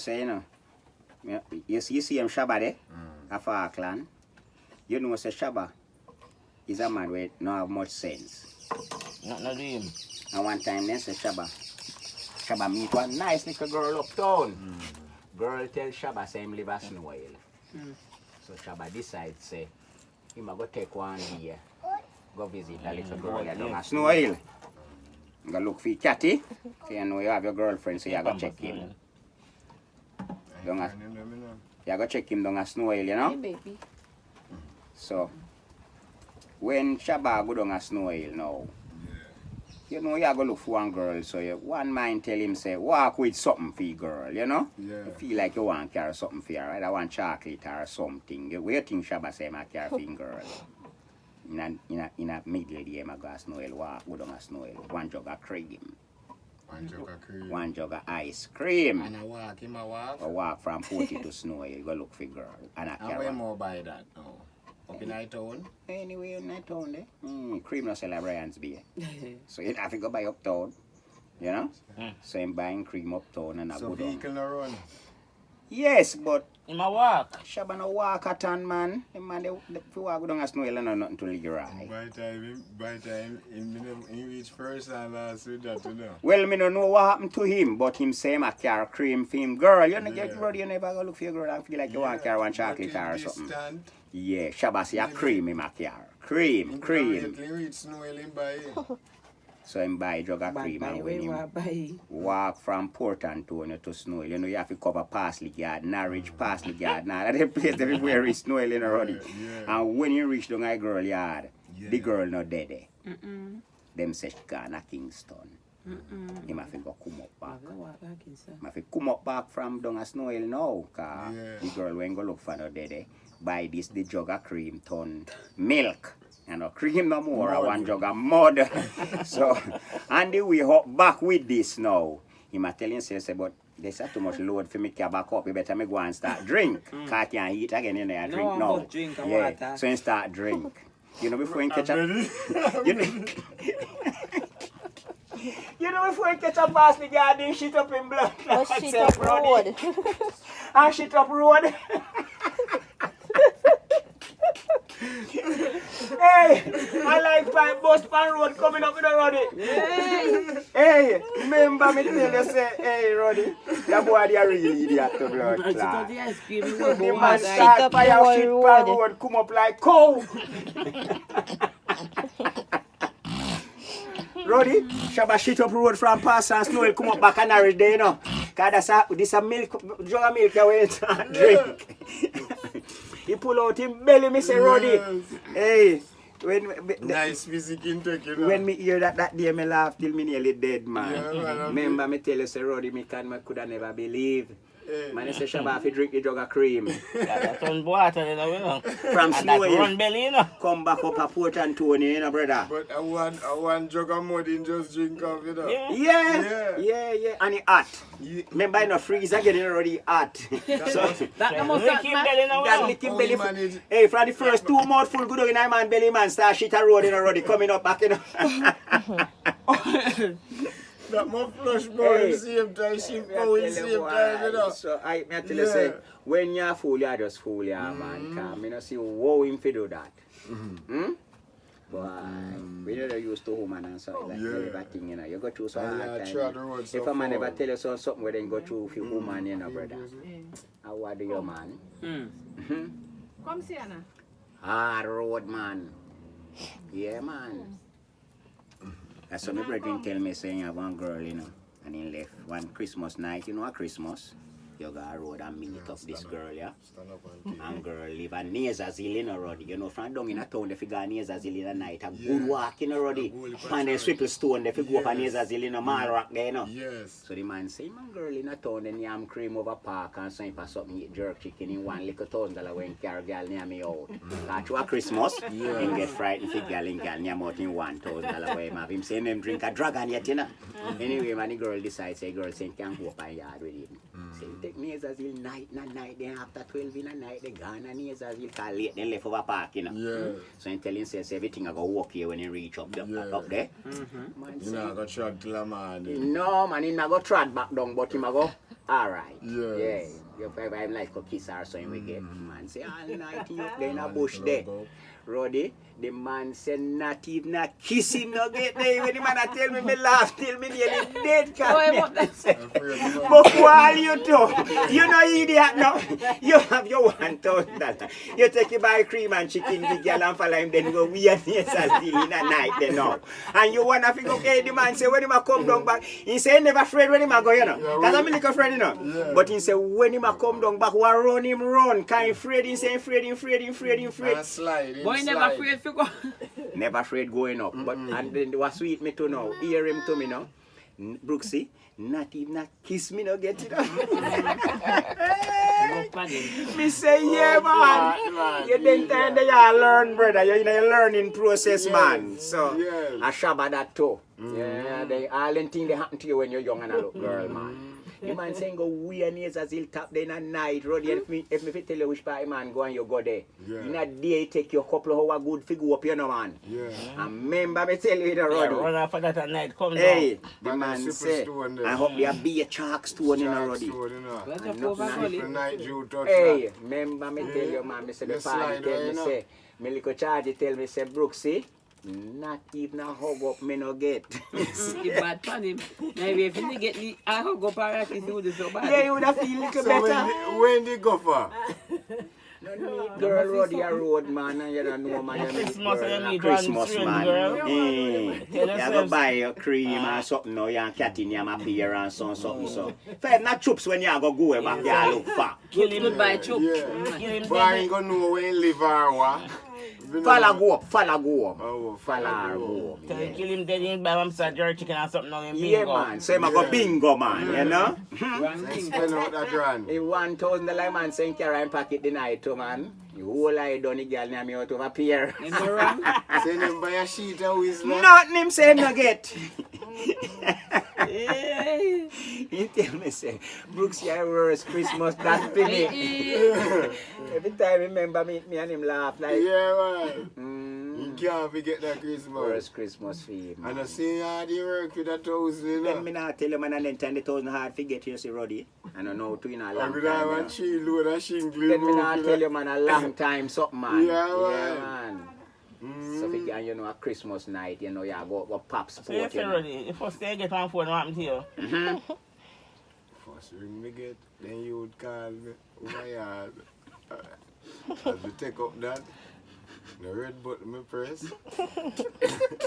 say, you see him Shabba there, a Falkland. You know, say Shabba is a man with not have much sense. Not him. And one time, then say Shabba meet one nice little girl uptown. Girl tell Shabba say him live a snow hill. So Shabba decides say him a go take one day, go visit the little girl down a snow hill. Go look for Catty. So you know you have your girlfriend, so you go check him. You go check him down a snow hill, you know? Hey, baby. So when Shabba go down a snow hill now, you know you go look for one girl, so you one mind tell him say walk with something for your girl, you know? Yeah. You feel like you want to carry something for her, either one chocolate or something. Where you think Shabba say I carry for your girl? In a middle day, I go a snow hill, walk go down a snow hill, one jug of cream. One jug of ice cream. And I walk, him a walk. Or walk from 40 to snow hill, go look for girl. And I carry where more buy that now? Up in our town? Anyway, in that town there. Cream no sell at Brian's Bay. So you have to go buy uptown. You know? So I'm buying cream uptown and I so go down. vehicle no run? Yes, but Him a walk. Shabba no walk a ton, man. The man, they walk go down a snow hill and nothing to leave your eye. By time, he reach first and last with that, you know. Well, me don't know what happened to him, but him say him a carry cream for him. Girl, you know, get ready, you never go look for your girl and feel like you want to carry one chocolate or something. Distant. Yeah, Shabba say a cream him a carry. Cream. He reach snow hill, him buy. So him buy a jug of cream and when him walk from Port Antonio to Snow Hill, you know you have to cover Parsley Garden, Norwich, Parsley Garden, now that place everywhere reach Snow Hill in Ruddy. And when you reach down a girl yard, the girl not dead there. Them say she gone to Kingston. Him have to go come up back. Him have to come up back from down a Snow Hill now, cause the girl when go look for no dead buy this the jug of cream ton milk. And no cream no more, I want jug of mud. So, and the way up back with this now, he might tell himself, say, but there's too much load for me to back up. You better me go and start drink. Cause I can't eat again, you know, I drink now. Drink and yeah, water. so he start drink. You know, before he catch up. You know, before he catch up past the garden, shit up in blood. Oh, shit up road. And shit up road. Hey, I like my bus pan road coming up with a Ruddy. Hey, remember me tell you say, hey Ruddy, that boy they a real idiot to blood clot. The man start fire shit pan road come up like cow. Ruddy, Shabba shit up road from Pass and Snow Hill come up back and Norwich there, you know. Cause this a milk, jug of milk you went and drink. He pull out him belly, me say, Ruddy. Hey, nice physique intake, you know. When me hear that day, me laugh till me nearly dead, man. Remember me tell you, say, Ruddy, me could have never believe. Man, I say, Shabba, if you drink the jug of cream. That's on water, you know. From Snow Hill, run belly, you know. come back up a Port Antonio, you know, brother. But I want jug of mud in just drink off, you know. Yeah. And it hot. Remember, I no freeze again, you already hot. So, That must Lick him belly now. that licking belly. Hey, from the first 2 mouthful good in a man belly, man, start shit a road in a Ruddy coming up back, you know. That more flush boy same time, shift boy same time, you know. So I tell you, say, when you're fool, you just fool, man. Cause I don't see how him to do that. Boy, we never used to woman and something like everything, you know. You go through some hard time. If a man ever tell you something where then go through for woman, you know, brother. How what do you, man? Come see, Anna. Hard road, man. Yeah, man. That's what my brethren tell me, saying I have one girl, you know, and he left one Christmas night, you know, a Christmas. You go a road and meet up this girl, yeah? And girl live at Nazazil in a Ruddy. You know, from down in a town, if you go a Nazazil in a night, a good walk in a Ruddy. And a Swivel Stone, if you go up a Nazazil in a Mall Rock there, you know? Yes. So the man say, man, girl in a town, then yam cream over park and something for something, eat jerk chicken in one little $1,000 when carry girl near me out. Catch you a Christmas, and get frightened for girl and girl near out in $1,000 where him have him saying them drink a dragon yet, you know? Anyway, man, the girl decides, say, girl saying, can't go up a yard with him. Say, take Nazazil night, then after 12 in a night, they gone and Nazazil call late, then left over park, you know. Yeah. So he tell him, say, everything I go walk here when he reach up, up there. Man You know, I got shot till a man. no, man, he not go trot back down, but him a go Alright. Yes. Yeah. I'm like a kiss or something we get. Man say all night you up there in a bush there. Ruddy, the man said not even a kiss him no get there. When the man a tell me laugh till me nearly dead. But while you do, you know idiot no. You have your $1,000. You take it buy cream and chicken, the girl and follow him, then go weird nasal till in a night then now. And you wanna think okay, the man say when him a come down back, he say never afraid when him a go, you know. Cause I'm a little afraid, you know. Yeah. But he say when him a come down back, what run him run. Can he afraid, he say afraid. And slide. Boy never afraid to go. Never afraid going up. But and then what sweet me to know, hear him to me now. Brooksie, not even a kiss me no get it. Me say yeah man. You didn't time that you learn brother. You're in a learning process man. So I shabba that too. Yeah, they all them things they happen to you when you're young and a little girl man. The man saying go weird as he'll tap there in a night. Ruddy, if me tell you which part man go and you go there. In a day take your couple of hours good figure up you know man. And remember me tell you the Ruddy. Run after that at night, come down. Hey, the man say I hope there be a chalk stone in a Ruddy. Hey, remember me tell you man, me say the party tell me say, me little charge tell me say Brooksie. Not even a hug up me no get. You bad pan him. Maybe if you get me a hug up or you would do so bad. Yeah, you would have feel little better. When they go for? No need girl Ruddy a road man and you don't know man. Christmas and you need Christmas one man. girl. You go buy your cream and something now, you and cat in your appear and something so. Fair not chups when you go back there look far. Kill him goodbye chup. But I ain't gonna know when live or what. Follow go up. Oh, Follow go up. So you kill him dead in buy some jerk chicken and something on him bingo. Yeah man, so him a go bingo man, you know? spend out that run. If $1,000 man saying carry him pocket the night too man. You whole eye done the girl name out of a pier. Send him buy a sheet and whistle. Nothing him say no get. He tell me say, Brooksie I worst Christmas that for me. Every time remember me and him laugh like You can't forget that Christmas. worst Christmas for him. And I see how they work with that 1,000, you know. Then me not tell you man and then time the 1,000 hard forget you see Ruddy. I don't know to in a long I'm time. gonna have You a know. tree load of shingle. Then me not tell you man a long time something man. Yeah, man. So if you, you know a Christmas night, you know you go pop sport. So you say Ruddy, the first day you get on phone, what happened to you? First ring me get, then you would call me over yard. As we take up that, the red button me press.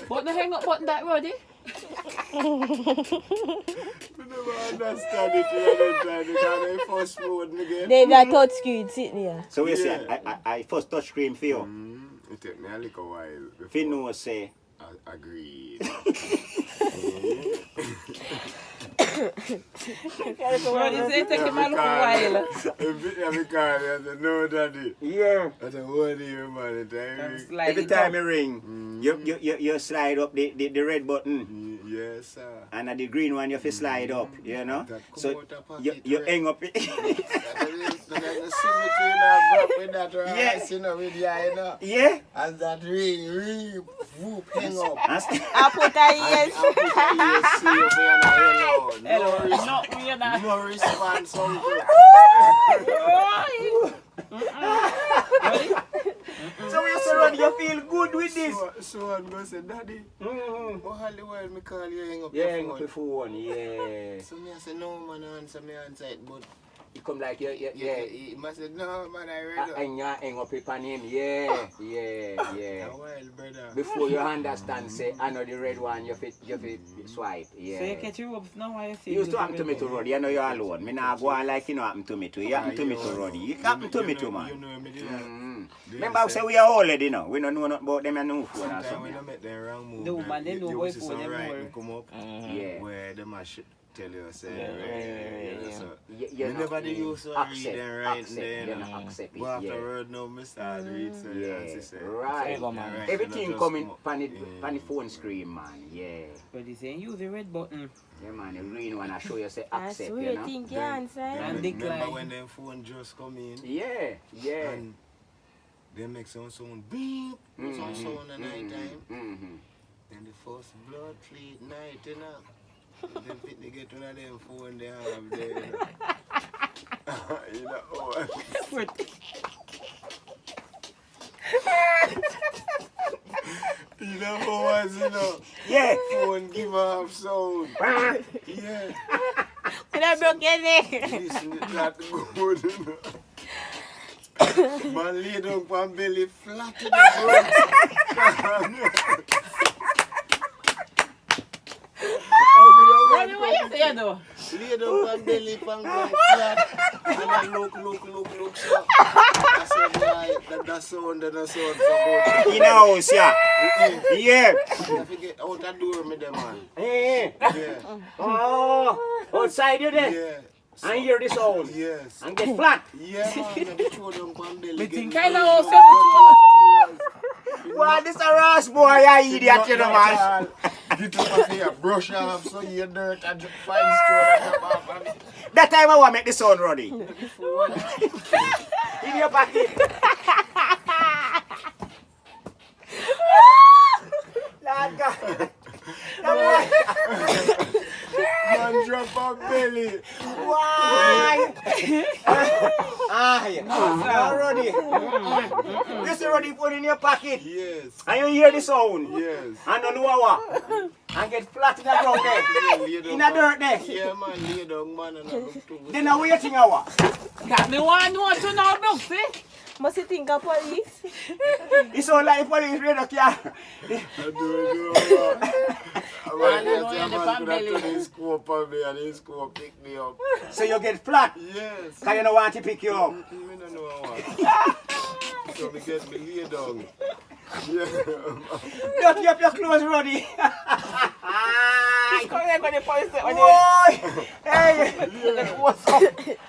But the hang up button that Ruddy? I never understand it the other time because I first mode me get. They got touch screen sitting here. So we say I first touch screen for you. It take me a little while. If you know say Agreed. Ruddy say take him a little while. Because I said, no daddy. yeah. I said, what do you man? Every time you ring, you slide up the red button. Yes, sir. And at the green one you fi slide up, you know. That come So out of pocket, you right? hang up it. Yeah. And that ring, whoop, hang up. I put her ears. Hello. No response, uncle. So we say Ruddy, you feel good with this. So I'm going to say, Daddy, oh, while me call you, hang up Yeah, your hang up phone. your phone, yeah. So me I say, no man, answer it, but It come like yeah. he must say, no man, I read it. And you hang up it on him, yeah. A while, brother. Before you understand, say, I know the red one, you fit swipe, yeah. So you catch your ropes now while you see. You used to happen to me to Ruddy, you know you're alone. Me nah go on like you know happen to me too. You happen to me to Ruddy. You happen to me too, You man. know me, did I? Remember I say we are old you know. We don't know nothing about them and no phone or Sometimes when something. I make them wrong move, No, man, they know you boy see phone, some them writing more. come up Yeah. where them a tell you, say, Yeah. so You me never did use to read and write accept, then. you know, accept it, But yeah. afterward, now me start read, so Yeah, say, right. Go, man. Right, Everything just coming come up. on the phone screen, man. Yeah. Ruddy saying use the red button. Yeah, man. The green one I show you say That's accept, what you you know. think you answer. And Remember decline. when them phone just come in Yeah. and they make some sound beep, some sound at night time. Mm-hmm. Then the first blood fleet night, you know. Them fit to get one of them phone they have there. You know what? You know what, you know? Yeah. Phone give off sound. Yeah. When I broke your neck. Listen to that good, you know. Man lay down on belly flat in the ground. Ruddy, what you say though? Lay down on belly on ground flat. And I look, so. I said, why, that sound so good. In the house, yeah. Yeah. You have to get out the door with them, man. Eh. Yeah. Oh, outside you there. Yeah. And hear the sound. Yes. And get flat. Yeah, man. You have to throw them on belly. Me Get think them I know close. What this a Ross boy, you idiot, you know, man. Get up of here, brush off so you dirt and find store at the back of it. That time I want to make the sound, Ruddy. In your pocket. Lord God. Man drop on belly. Why? Ruddy. This is Ruddy put in your pocket. Yes. And you hear the sound. Yes. And don't know what. And get flat in the ground there. In the dirt there. Yeah, man, lay down, man, and I look too. Then I waiting hour. That me want to know, Brooksie. Must you think of police? It's all like police radio car. I don't know. His scope on me and his scope pick me up. So you get flat. Yes. Because you don't want to pick you up. Me don't know what. So me get me lay down. Yeah. Don't you up your clothes, Ruddy. Come here, go to the police. Boy! Hey! What's up?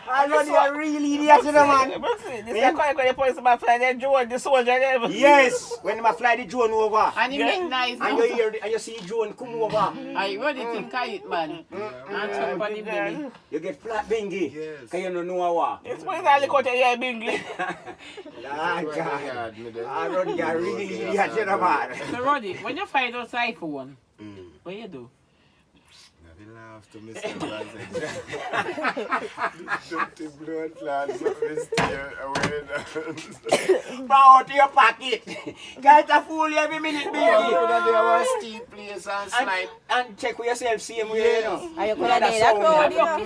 I know you are really idiot, you know, man. Brooksie, this is going to the police about flying the soldier there. Yes, when I fly the drone over. And he make nice. And you hear and you see drone come over. I Ruddy think I it, man. And jump on the belly. You get flat bingy. Yes. Because you don't know what. This police are look out here, Bingley. Lord God. I know you are really idiot, you know, man. So Ruddy, when you find out iPhone, what you do? I laugh to myself and say, dirty blood clots of this tear away. Bow to your pocket. Can't a fool you every minute, baby. You could have there was steep place and slide. And check with yourself, same way, you know. And you could have done that crowd, you know.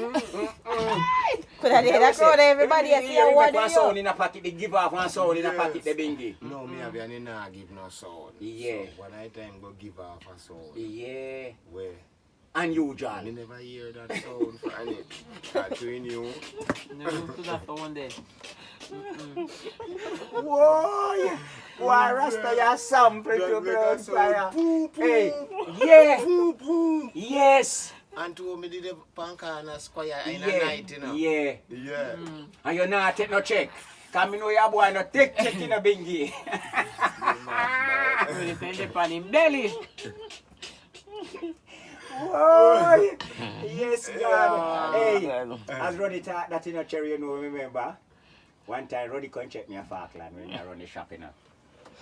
Could have done that crowd, everybody. You see You what make do one you? sound in a pocket, they give off one sound in a pocket, the bingy. No, me have any nah give no sound. Yeah. So when I time go give off a sound. Yeah. Where? Unusual. I never hear that sound for any. Between you. Never to that one there. Whoa! Why Rasta ya sample to blood fire? Poo, poo. Hey, yeah, Poo, poo. yes, And to me did the pancana square in the yeah, night, you know. yeah. Yeah. And you not take no check. Cause me know your boy no take check in a bingy. Ruddy send it on him belly. Whoa! Yes, God. Yeah. Hey, as Ruddy talk that in a cherry, you know, remember? One time Ruddy come check me a Falkland when I run the shop, you know.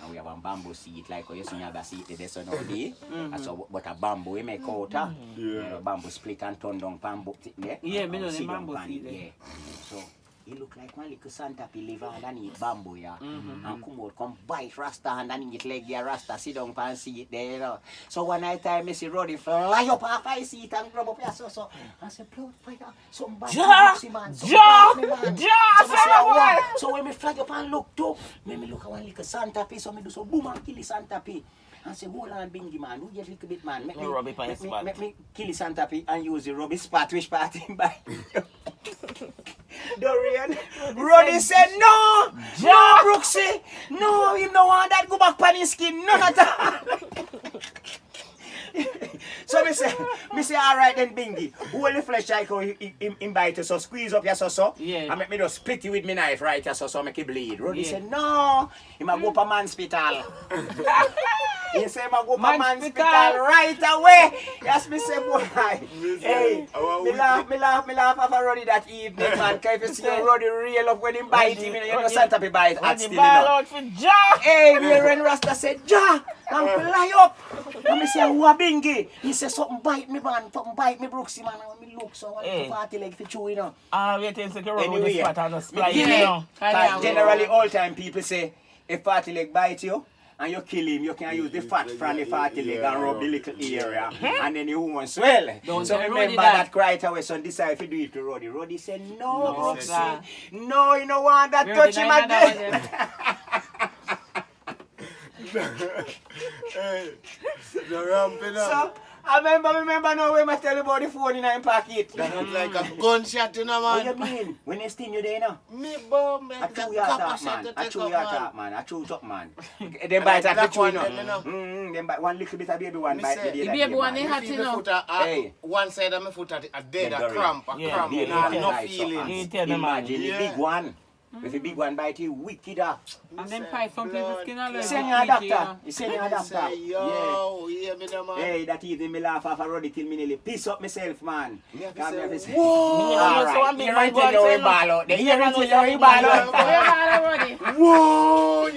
And we have a bamboo seat, like you see me have a seat there, so nowadays. And so, but a bamboo we make out, you know, bamboo split and turn down bamboo thing there. Yeah, me know And the sit down bamboo pan seat it, there. yeah. So, he look like one little Santa P live underneath bamboo, yeah. And come out, come bite Rasta underneath leg, yeah, Rasta sit down pan seat there, you know. So one night time, I see Ruddy fly up off my seat and grab up here, so. I say, blood fire, somebody, Ja! man, Ja! somebody, man. Ja! So me say, "What?" So when me flag up and look too, me look at one little Santa P, so me do so boom and kill the Santa P. And say, hold on, Bingy man, who get little bit man? Make No rubby pan spot. make me kill the Santa P and use the rubby spot, which part him by. Dorian, Ruddy said, no, no, Brooksie, no, him no want that go back on his skin, none at all. So me say, all right then, Bingy, hold the flesh like how him bite you, so squeeze up your so, Yeah. and make me just split it with me knife right here, so make it bleed. Ruddy said, no, he might go up a man's hospital. He say, I go for Man man hospital. hospital right away. Yes, me say, boy. Hey, me laugh after Ruddy that evening, man. Cause if you see Ruddy real up when he bite him, you know, Santa be bite at still, you ball know. out for Jack. Hey, when Rasta said, Ja, I'm fly up. And me say, Wabingi. He say, something bite me, man. Something bite me, Brooksie, man. And when me look, so I want to 40 leg for chew, you know. Wait till you roll with Anyway, the spot on the splice, me you give know. it. Generally, all time people say, if 40 leg bite you, and you kill him, you can use the fat from the 40 leg and rub the little area, and then you won't swell. So remember that right away, so decide if you do it to Ruddy. Ruddy said, no, Brooksie. No, you don't want that touch him again. Hey, the ramping up. So, I remember now when I tell you about the 49 packet. That look like a gunshot, you know, What man. you mean? When you sting you there, you know? Me bomb, I like chew a your copper top, shot man. to I take chew up, your man. top, man. I chew top, man. They bite at the Black chew, you one, know? then, Them bite one little bit of baby one Me bite say, the the other baby day, one, man. they had Feel to the know. foot a Hey. one side of my foot a dead, Them a cramp, Yeah. Cramp, Yeah. yeah, Yeah. no right, so, feelings. You tell them, man. Imagine the Yeah. big one. If a big one bite you, wicked up. And them pipe from people's skin allergy. You send your doctor. You send your doctor. Say, Yeah. yo, hear me there, man. Hey, that evening me laugh off a Ruddy till me nearly piss up myself, man. Me have to Come say, here, me say, whoa. all so I'm right, big here man I go tell and you say we no. ball out. Here I man tell go you we ball out. Already. Whoa!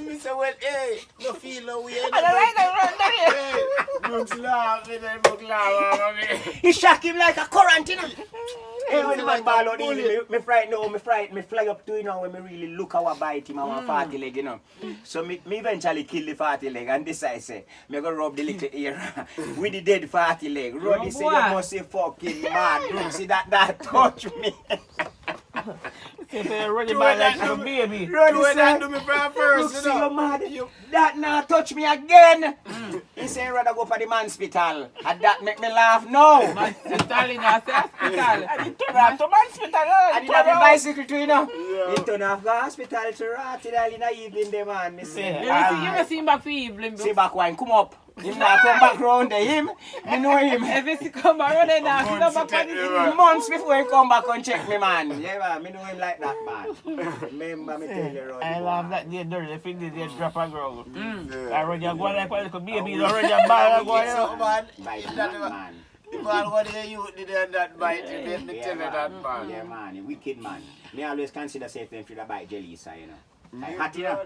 Me say, well, hey, no feel no way. I don't like that run there. Hey, Brooks laughing and Brooks laughing. He shock him like a current, you know. Hey, when the Like man ball a out, bullet. me frighten, me fly up to, you know, when me really look how I bite him, how I 40 leg, you know. So me eventually kill the 40 leg and decide, say, me go rub the little ear with the dead 40 leg. Ruddy say, you must say fucking mad, Brooksie, that touch me. Say, Ruddy ball like a baby. Ruddy Do it say, and do me for first, Brooksie, you know. you mad. That now touch me again. He say, rather go for the man hospital. And that make me laugh. No. Hospital in a hospital. Turn off to man hospital. And he have a bicycle too, you know. He turn off the hospital to Rotty in the evening, the man. Me say, You must see him back for evening. see back wine, come up. Him now come back round there. Him, me know him. If he come back around there now, he come back for the Months before he come back and check me, man. Yeah, man, me know him like that, man. Remember me tell you, Ruddy. I love that they dirty. If they drop a girl. Yeah. I already go like a little baby. Already a ball go Yeah, so bad. Bite That man, one. man. The man what they you did that bite, you did me tell you that man. Yeah, man, a wicked man. Me always consider safe them for the bite jelly, so, you know. I hot, you know.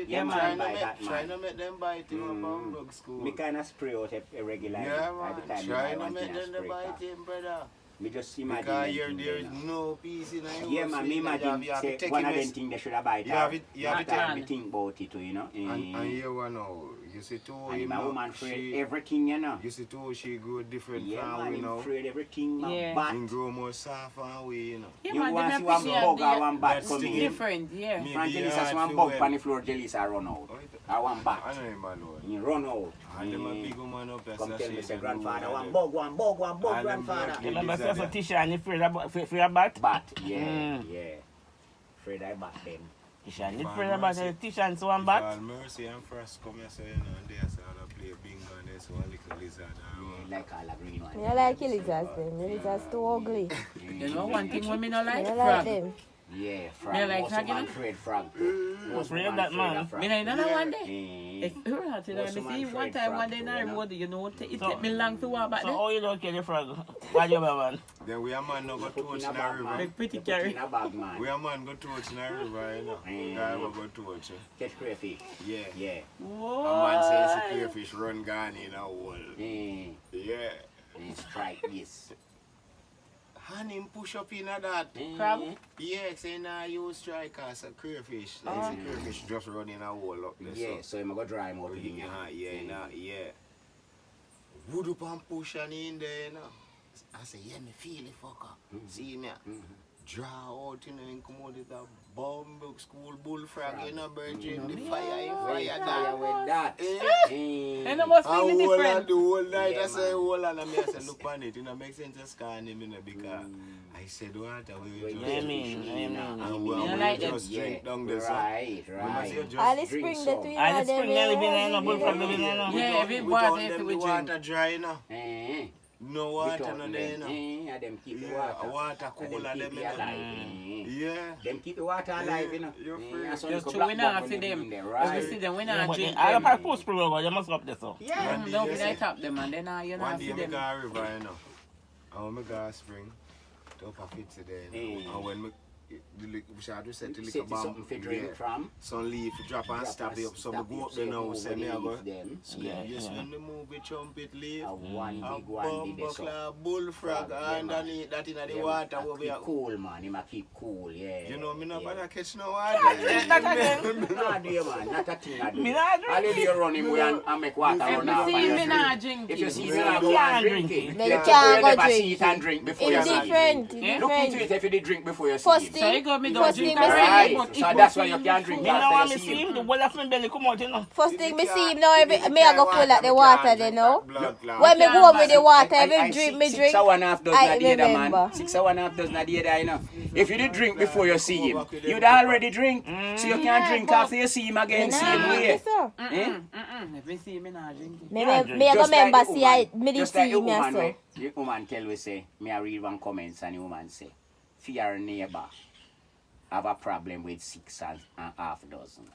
Yeah, man, bite that, man. Trying to make them bite him up on Brook school. Me kind of spray out a regular. Yeah, Every man. time Trying I to want make to them spray bite car. him, brother. Me just imagine. Because them here thing there is there now. no peace in your Yeah, man, me imagine you have say, to take one him of them as- things they should have bite You have out. it- you have That it- time me think about it too, you know. And here one now, you see too, And him my now, woman afraid she, everything, you know. you see too, she grow different Yeah, from man, we him now. afraid everything, man. Yeah. Bat. Him grow more soft and we, you know. Yeah, You man, want to them see one appreciate bug or the- one bat That's come the in. different, yeah. Me- Frank the Jelly says yard one feel bug well. on the floor, Jelly says run out. Or one I bat. know him alone. He run out. And them a big woman up there, Come so tell she me, say, can grandfather, do one all bug, And them grandfather. blood You remember Lizard, say yeah. Tisha and you afraid of bat? Bat, yeah, Mm. yeah. Afraid I bat them. Tisha and you If afraid I of bat? mercy- Tisha and so one If bat? all Mercy and Frost come here, so you know, and they say, I'll play bingo and they say, one little lizard. Yeah, like all the green one. Me I like the lizards them. The lizards too ugly. You know one thing women don't Me like? I like Frog. them. Yeah, frog. Me like Most frog, you man know? afraid frog. Most Afraid man that afraid man. of frog. Me like another one day. Eh. If you were to Most me man see one afraid time frog one day in too, the you know? road, you know, it So- take me long to walk back So there. how you don't kill the frog? Why you man? Then we a man no go Put torch in a in a bag, river. man. Like pretty You put carry. in a bag, man. We a man go torch in a river, you know. Guy will go torch. Catch crayfish. Yeah. Yeah. A man says What? the crayfish run gone in a hole. Eh. Yeah. Strike this. And him push up in a that. Crab? Yeah, say nah use strike as a crayfish. Like the crayfish just run in a hole up there. Yeah, so I'm going to dry him out with him. Yeah. Wood up and push and in there, you know. I say, yeah, me feel it, fucker. See me? Draw out, you know, and come out with a bomb school bullfrog, you know, virgin, the fire, Fire that. with that. Eh. And it must I be hold different. on the whole night, Yeah, I say, man. hold on, and me I say, look on it, you know, make sense to scan him, you know, because I said, what, we Wait, just, I mean. and You we like them? just drink down there, so. Right, We must right. just All the drink spring some. that we I know just spring nearly been in a them. bullfrog living in Yeah, a. every we water don't if them we the drink. water dry, you know. Eh. No water no there, no. Yeah, them keep the Yeah, water. water cool and Keep them, it you know. alive. Yeah. Them keep the water alive, you know. You're free. Yeah, so Just little true, we black not bubble see in them. there, If we right? see them, we Yeah, not but drink I don't them. have push through, but you must up there, so. Yeah, One don't day, be like tap them and then you One not day see I them. go a river, you know. And when I go a spring, to up a pit today, you know. And when we should just set the liquor Set bomb. something for drink from. Some leaf drop and stab it up. So I go up there now, say me I go. Yes, when the movie trumpet leaf. One A big one did this. bumbleclaw bullfrog underneath that in the water over Keep here. cool, man. He might keep cool, yeah. You know me not yeah. bother catch no water. That again. Nah, dear man, not a thing I do. Me not drink I'll leave you run him and make water If run you off. see and me you not drink. drink If you it. see me Me not not go and drink drink it. it. Me Yeah, can't you go never drink see it and drink before you It's see it. different. Yeah? Look into Different. it if you did drink before you see First it. So thing, you go me First don't thing drink me already, Right, but so if that's you why you feel can't drink Me no after want you me see see him. him, the well of my belly come out, you know. First thing me see him now, me I go full at the water, you know. When When me go with the water, I every drink me drink. 6 or 1/2 dozen I at the other, remember. man. 6 or 1/2 dozen at the other, you know. If you did drink before you see him, you'd already drink. So you can't drink after you see him again, Me same nah way. drink it, sir. Eh? If you see me not drink it. Me Yeah, me I go Just like remember the see I woman- me did just like see the me woman so. where the woman tell we say, me I read one comments and the woman say, fear neighbor have a problem with 6 and 1/2 dozen.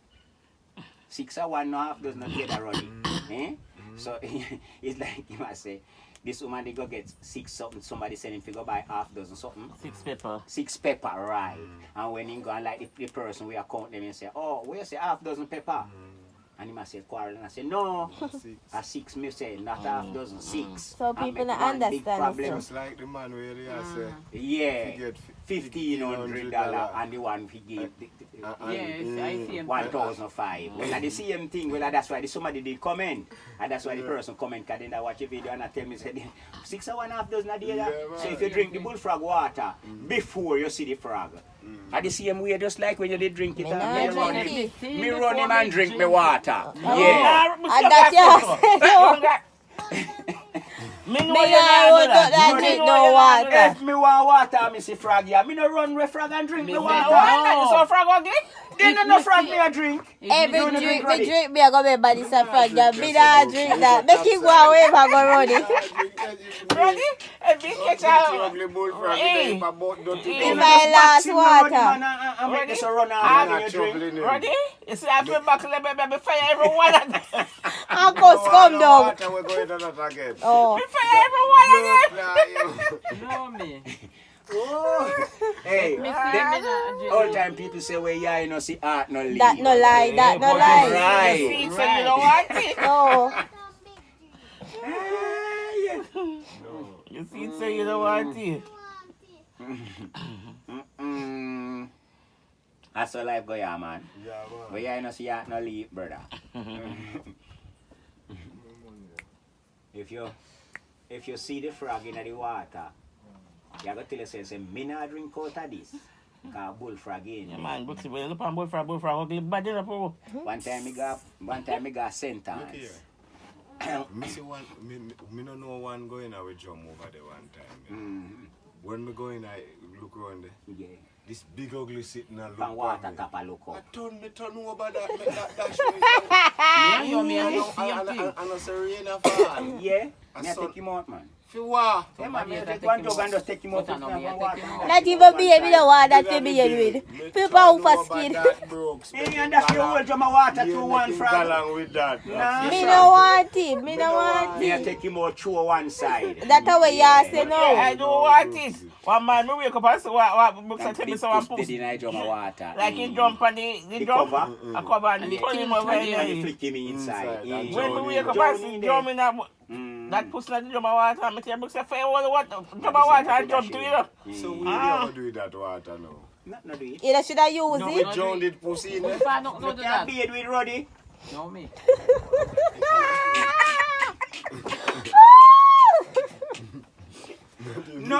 6 or 1/2 dozen of get already. Eh? So it's like you must say, this woman they go get 6 something, somebody send him to go buy 1/2 dozen something. 6 pepper. 6 pepper, right. And when he go and like the person we account them and say, oh, where you say 1/2 dozen pepper? And he must say quarrel and I say, no, a 6 me say, not 1/2 dozen, 6. So And people make not one big understand problem. Just like the man where they are say, Yeah, he get $1,500 and the one he gave Yes, I see him. 1,005. Well, the same thing. Well, that's why somebody did comment, and that's why the person comment. Cause then I watch a video and I tell me said 6 or 1/2 dozen a day. Yeah, So man. if you drink the bullfrog water before you see the frog, at the same way, just like when you did drink it, Me and nah me drink run it. him, me run him and drink me water. Oh. Yeah. And that yes. Me know Me you nah not do not that. drink Me no know you not do water. that. If me want water, me see frog here. Me no run with frog and drink me Me water. say, So frog ugly? Then If no me frog see- me a drink. Every You no drink Ruddy. me drink me I go remember this a frog. Yeah, me nah drink that. Make him go away if I go run it. Ready? A big catch out. ugly bullfrog Hey. in the about dirty In bull. my last water. I make this a run out I'm and not you drink. troubling him. Ready? You see, I feel back let me fire everyone of them. Uncle come down. Water, we're going to that again. Oh. Fire everyone of them. No, me. Oh. Hey, Me see me the- not drink all it. time people say, well, yeah, you know, see art no leave. That no lie, that no lie. Right. See, so you know what? No. You see, so you know what? That's how life go, yeah, man. Yeah, man. But yeah, you know, see art no leave, brother. If you see the frog in the water, you gotta tell yourself, say, me not drink out of this. Cause bullfrog in. Yeah, man, Brooksie, when you look at bullfrog ugly bad enough, bro. One time me got Look sentence. here. Me see one, me no know one going out with drum over there one time. Mm, When me going, I look around there. yeah. This big ugly sitting and look From water at me. tap a look I up. turn over that, make that dash me. Yeah, you me and the same thing. And I say rain a fall. Yeah, I me a saw- take him out, man. For what? Yeah, man, me a Somebody take one take dog him and just take him out But I with know me a from take him water. out. Not even baby the one that we be with. People who for skin. Hey, and that's your whole drum of water to one frog. Along with that. Nah. Me no want it. Me no want Me a it. take him out through one side. That's how we Yeah. say I no. don't want it. One man, me wake up and say, what books I And tell me big someone puss push. dead in a drum of water. Like he jump on the The drum, cover. a cover and And he he pull him kill over him in And you there. flick him inside. Inside, Yeah. and When we wake up Johnny and see there. drum in that, Mm. that pussy in the drum of water, I tell books say, fire all the water, drum of water and jump to you. So we Ah. never do that water now. No do it. Either should I use We it? drowned it pussy in there. If I don't know You do can't that. beard with Ruddy. No, me.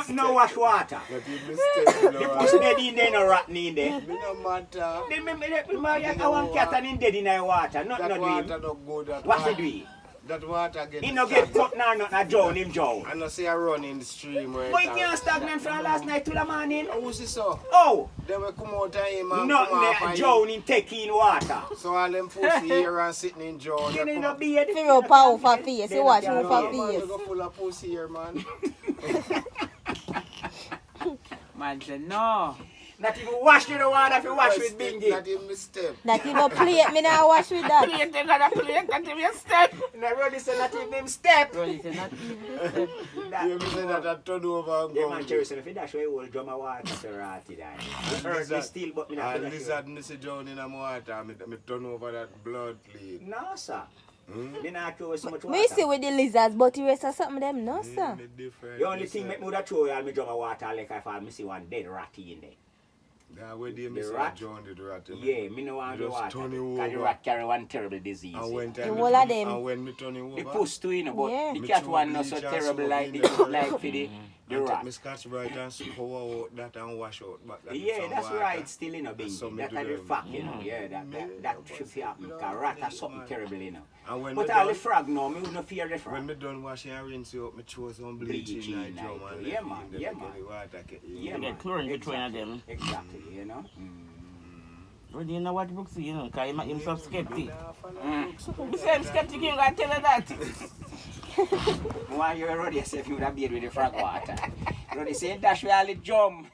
No wash water. Not even mistake, you The know. pussy dead in there, no rotten in there. Me no matter. I want cat and in dead in the water. Not That do water him. no good. That What water. they do? that water get He no get cut nor nothing, drown him drown. I know say I run in the stream where But he can't stagnant from last night till the morning. Who's this so? Oh! Then we come out of him and Nothing come off there, of drown in taking water. So all them pussy here and sitting in John. You need no beard. Feel power for face. You watch me for Man, we face. go full of pussy here, man. Man said, no. Not even wash with the water if you wash with Bingy. Not even step. That even plate me now wash with that. Plate, they got a plate, that if you step. Now Ruddy said not even him step. Ruddy said, not even. You me say that I turn over and Yeah, go. man, Terry said if you dash away whole drum of water, so ratty that. Earth is still, but me not And dash lizard me see John in the water, me turn over that blood bleed. No, sir. Me not throw away so much water. Me see with the lizards, but the rest of something them, no, sir. Me different. The only thing make me would throw away all my drum of water like if I see one dead ratty in there. That way they The me say rat? John did rat. Yeah, me no want the Just water. turn it Because the over. rat carry one terrible disease. And when The time whole of them. and when me turn it over, The puss too, you know, but Yeah. the Me cat throw one not so bleach and terrible soap like in the there. like for the and take rat. me scotch bright and pour out that and wash out back. That Yeah, some that's water. right, still in a That's Bingy. something That's to the them. fact, you know. Yeah, that should happen. Because rat has something terrible, you know. And when But me all the done, frog now, me would not fear the when frog. me done washing and rinsing up, me throw some bleach Bleach in in that drum that, and yeah, let man, it- yeah, let man. the water get in. Yeah, You man. get chlorine between them. Exactly, you know. But you know what Brooksie, you know, because he's so skeptic. Me nah follow books, The same skeptic, you got to tell her that. Why you already say if you would have beard with the frog water? Ruddy say dash with all the jump.